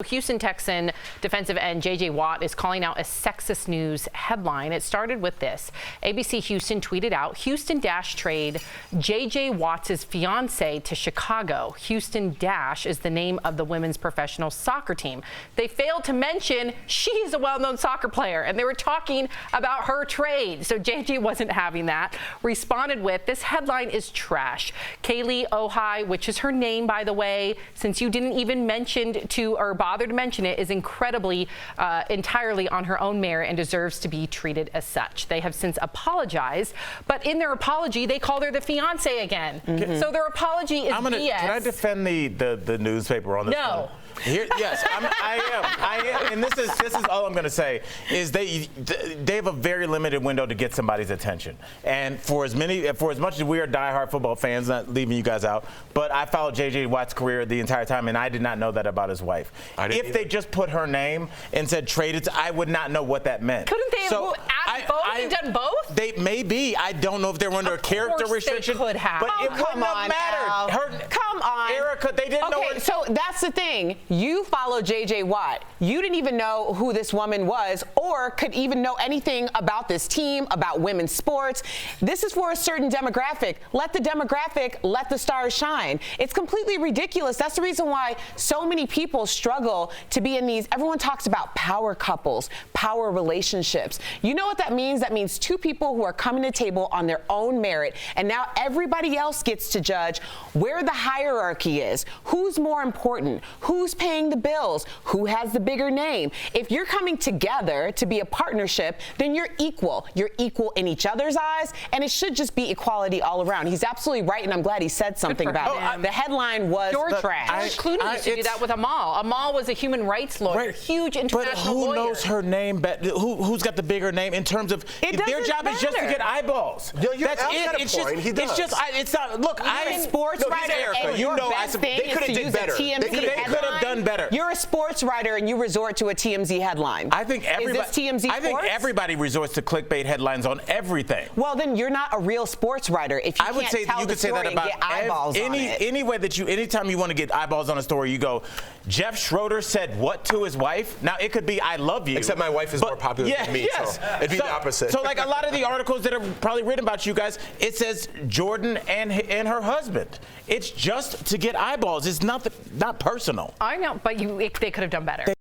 Houston Texan defensive end J.J. Watt is calling out a sexist news headline. It started with this. ABC Houston tweeted out, Houston Dash trade J.J. Watt's fiancee to Chicago. Houston Dash is the name of the women's professional soccer team. They failed to mention she is a well-known soccer player, and they were talking about her trade. So J.J. wasn't having that. Responded with, this headline is trash. Kealia Ohai, which is her name, by the way, since you didn't even mention or bother to mention it, is incredibly entirely on her own merit and deserves to be treated as such. They have since apologized, but in their apology, they called her the fiance again. So their apology is BS. Can I defend the newspaper on this? No. Yes, I am, and this is all I'm going to say is they have a very limited window to get somebody's attention. And for as much as we are diehard football fans, not leaving you guys out, but I followed J.J. Watt's career the entire time, and I did not know that about his wife. If they just put her name and said traded, I would not know what that meant. Couldn't they have added both? They've done both? They may be. I don't know if they were under a character restriction. They could have. But it wouldn't have mattered. Come on. Erica, they didn't know. Okay, so that's the thing. You follow J.J. Watt. You didn't even know who this woman was or could even know anything about this team, about women's sports. This is for a certain demographic. Let the demographic, let the stars shine. It's completely ridiculous. That's the reason why so many people struggle to be in these. Everyone talks about power couples, power relationships. You know what that means? That means two people who are coming to the table on their own merit, and now everybody else gets to judge where the hierarchy is, who's more important, who's paying the bills, who has the bigger name. If you're coming together to be a partnership, then you're equal. You're equal in each other's eyes, and it should just be equality all around. He's absolutely right, and I'm glad he said something about it. The headline was trash. George Clooney used to do that with Amal. Amal was a human rights lawyer, huge international lawyer. But who knows her name? Who's got the bigger name in terms of if their job is just to get eyeballs? That's it. It's just. It's just. It's not. Look, I'm a sports writer, and your best thing is to use a TMZ headline. They could have done better. You're a sports writer, and you resort to a TMZ headline. I think everybody. Is this TMZ sports? I think everybody resorts to clickbait headlines on everything. Well, then you're not a real sports writer. If you I would can't say tell you the could say story that about and get eyeballs on it. any way that anytime you want to get eyeballs on a story, you go, Jeff Schroeder said what to his wife? Now it could be I love you. Except my wife is more popular than me, so it'd be the opposite. So like a lot of the articles that are probably written about you guys, it says Jordan and her husband. It's just to get eyeballs. It's not personal. I know, but they could have done better.